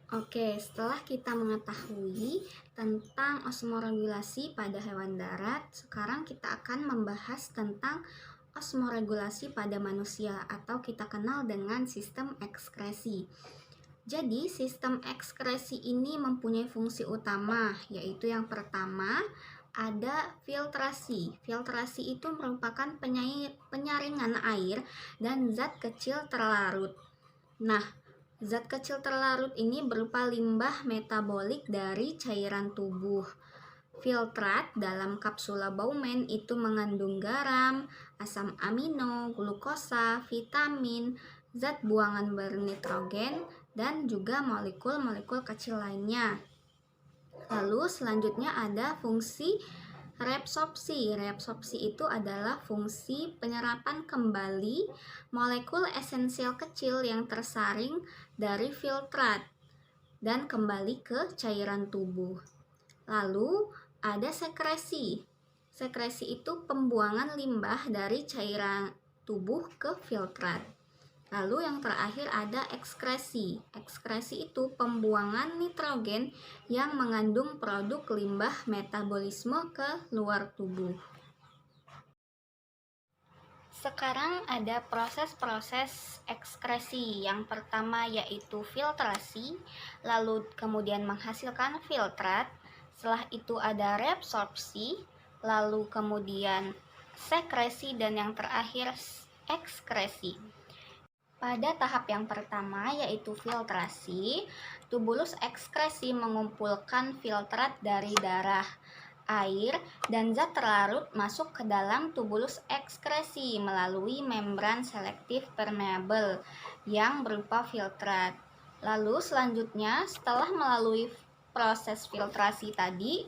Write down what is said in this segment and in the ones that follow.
Oke, setelah kita mengetahui tentang osmoregulasi pada hewan darat, sekarang kita akan membahas tentang osmoregulasi pada manusia atau kita kenal dengan sistem ekskresi. Jadi, sistem ekskresi ini mempunyai fungsi utama, yaitu yang pertama ada filtrasi. Filtrasi itu merupakan penyaringan air dan zat kecil terlarut. Nah, zat kecil terlarut ini berupa limbah metabolik dari cairan tubuh. Filtrat dalam kapsula Bowman itu mengandung garam, asam amino, glukosa, vitamin, zat buangan bernitrogen, dan juga molekul-molekul kecil lainnya. Lalu selanjutnya ada fungsi reabsorpsi. Reabsorpsi itu adalah fungsi penyerapan kembali molekul esensial kecil yang tersaring dari filtrat dan kembali ke cairan tubuh. Lalu ada sekresi. Sekresi itu pembuangan limbah dari cairan tubuh ke filtrat. Lalu yang terakhir ada ekskresi. Ekskresi itu pembuangan nitrogen yang mengandung produk limbah metabolisme ke luar tubuh. Sekarang ada proses-proses ekskresi. Yang pertama yaitu filtrasi, lalu kemudian menghasilkan filtrat. Setelah itu ada reabsorpsi, lalu kemudian sekresi, dan yang terakhir ekskresi. Pada tahap yang pertama yaitu filtrasi, tubulus ekskresi mengumpulkan filtrat dari darah, air, dan zat terlarut masuk ke dalam tubulus ekskresi melalui membran selektif permeabel yang berupa filtrat. Lalu selanjutnya setelah melalui proses filtrasi tadi,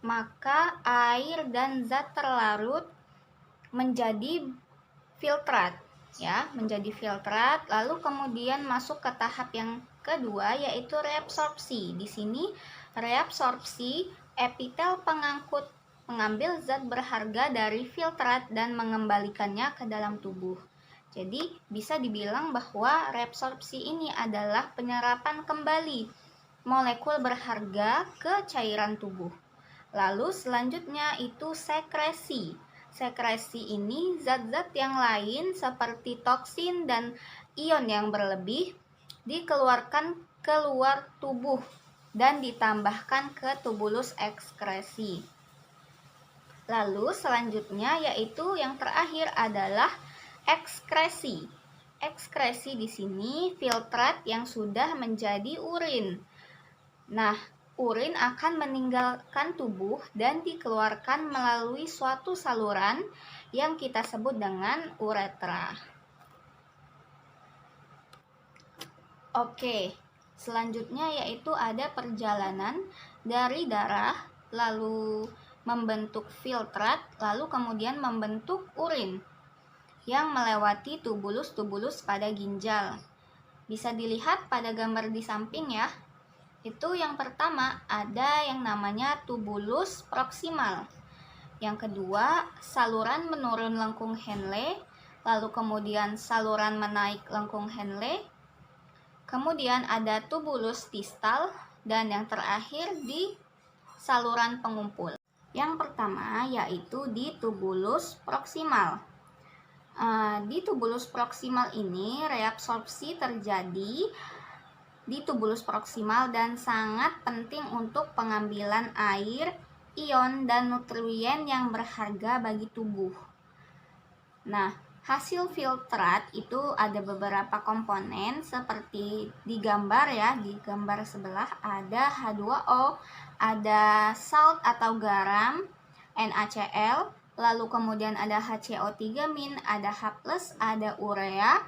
maka air dan zat terlarut menjadi filtrat, menjadi filtrat. Lalu kemudian masuk ke tahap yang kedua yaitu reabsorpsi. Di sini reabsorpsi epitel pengangkut mengambil zat berharga dari filtrat dan mengembalikannya ke dalam tubuh. Jadi bisa dibilang bahwa reabsorpsi ini adalah penyerapan kembali molekul berharga ke cairan tubuh. Lalu selanjutnya itu sekresi. Sekresi ini zat-zat yang lain seperti toksin dan ion yang berlebih dikeluarkan keluar tubuh dan ditambahkan ke tubulus ekskresi. Lalu selanjutnya yaitu yang terakhir adalah ekskresi. Ekskresi di sini filtrat yang sudah menjadi urin. Nah, urin akan meninggalkan tubuh dan dikeluarkan melalui suatu saluran yang kita sebut dengan uretra. Oke, selanjutnya yaitu ada perjalanan dari darah lalu membentuk filtrat, lalu kemudian membentuk urin yang melewati tubulus-tubulus pada ginjal. Bisa dilihat pada gambar di samping ya. Itu yang pertama ada yang namanya tubulus proksimal. Yang kedua saluran menurun lengkung Henle, lalu kemudian saluran menaik lengkung Henle. Kemudian ada tubulus distal dan yang terakhir di saluran pengumpul. Yang pertama yaitu di tubulus proksimal. Di tubulus proksimal ini reabsorpsi terjadi di tubulus proksimal dan sangat penting untuk pengambilan air, ion, dan nutrien yang berharga bagi tubuh. Nah, hasil filtrat itu ada beberapa komponen seperti di gambar ya, di gambar sebelah ada H2O, ada salt atau garam, NaCl, lalu kemudian ada HCO3-, ada H+, ada urea,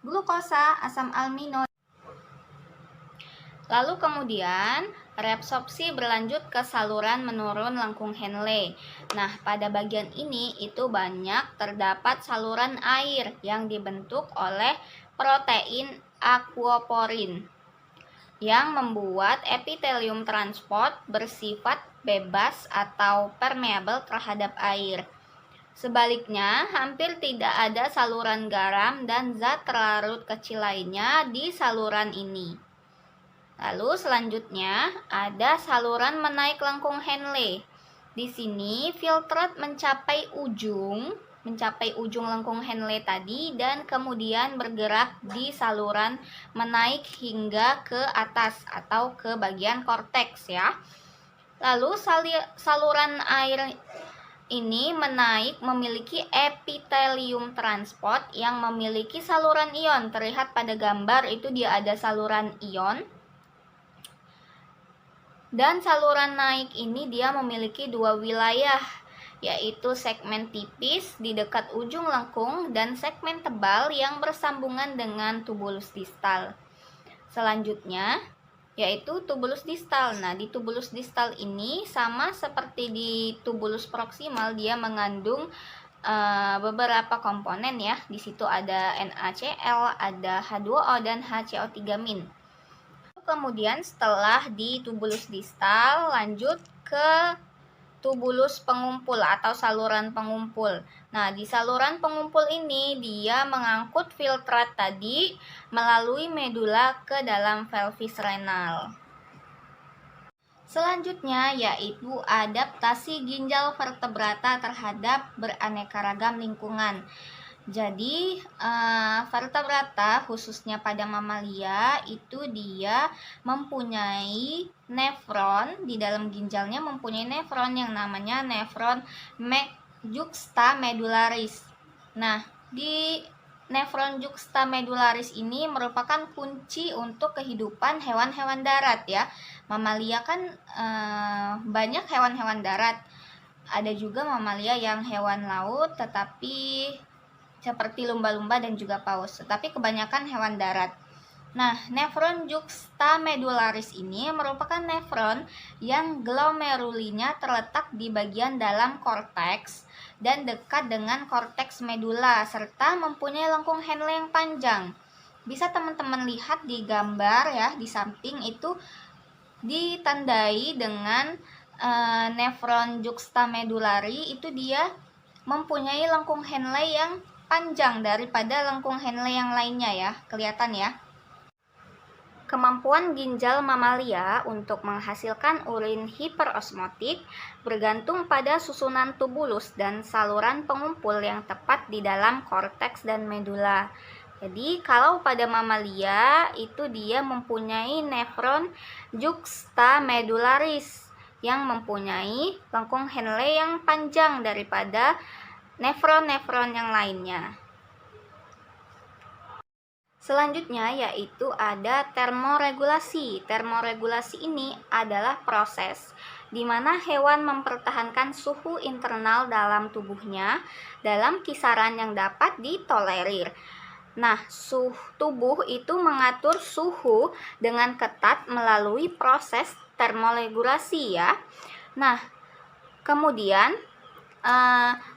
glukosa, asam amino. Lalu kemudian reabsorpsi berlanjut ke saluran menurun lengkung Henle. Nah, pada bagian ini itu banyak terdapat saluran air yang dibentuk oleh protein aquaporin yang membuat epitelium transport bersifat bebas atau permeabel terhadap air. Sebaliknya, hampir tidak ada saluran garam dan zat terlarut kecil lainnya di saluran ini. Lalu selanjutnya ada saluran menaik lengkung Henle. Di sini filtrat mencapai ujung lengkung Henle tadi dan kemudian bergerak di saluran menaik hingga ke atas atau ke bagian korteks ya. Lalu saluran air ini menaik memiliki epitelium transport yang memiliki saluran ion. Terlihat pada gambar itu dia ada saluran ion. Dan saluran naik ini dia memiliki dua wilayah, yaitu segmen tipis di dekat ujung lengkung dan segmen tebal yang bersambungan dengan tubulus distal. Selanjutnya yaitu tubulus distal. Nah, di tubulus distal ini sama seperti di tubulus proksimal, dia mengandung beberapa komponen ya. Di situ ada NaCl, ada H2O dan HCO3-. Kemudian setelah di tubulus distal, lanjut ke tubulus pengumpul atau saluran pengumpul. Nah, di saluran pengumpul ini dia mengangkut filtrat tadi melalui medula ke dalam pelvis renal. Selanjutnya yaitu adaptasi ginjal vertebrata terhadap beraneka ragam lingkungan. Jadi vertebrata khususnya pada mamalia itu dia mempunyai nefron, di dalam ginjalnya mempunyai nefron yang namanya nefron juxtamedularis. Nah, di nefron juxtamedularis ini merupakan kunci untuk kehidupan hewan-hewan darat ya. Mamalia kan banyak hewan-hewan darat. Ada juga mamalia yang hewan laut tetapi seperti lumba-lumba dan juga paus, tetapi kebanyakan hewan darat. Nah, nefron juxtamedularis ini merupakan nefron yang glomerulinya terletak di bagian dalam korteks dan dekat dengan korteks medula serta mempunyai lengkung Henle yang panjang. Bisa teman-teman lihat di gambar ya, di samping itu ditandai dengan nefron juxtamedulari, itu dia mempunyai lengkung Henle yang panjang daripada lengkung Henle yang lainnya ya, kelihatan ya. Kemampuan ginjal mamalia untuk menghasilkan urin hiperosmotik bergantung pada susunan tubulus dan saluran pengumpul yang tepat di dalam korteks dan medula. Jadi kalau pada mamalia itu dia mempunyai nefron juxtamedularis yang mempunyai lengkung Henle yang panjang daripada nefron-nefron yang lainnya. Selanjutnya yaitu ada termoregulasi. Termoregulasi ini adalah proses di mana hewan mempertahankan suhu internal dalam tubuhnya dalam kisaran yang dapat ditolerir. Nah, suhu tubuh itu mengatur suhu dengan ketat melalui proses termoregulasi ya. Nah, kemudian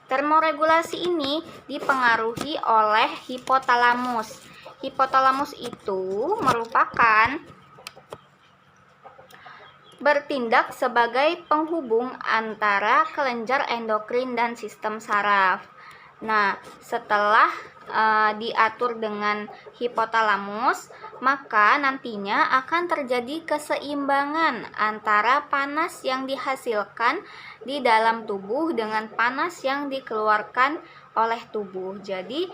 termoregulasi ini dipengaruhi oleh hipotalamus. Hipotalamus itu merupakan bertindak sebagai penghubung antara kelenjar endokrin dan sistem saraf. Nah, setelah diatur dengan hipotalamus, maka nantinya akan terjadi keseimbangan antara panas yang dihasilkan di dalam tubuh dengan panas yang dikeluarkan oleh tubuh. Jadi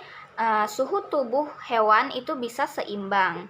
suhu tubuh hewan itu bisa seimbang.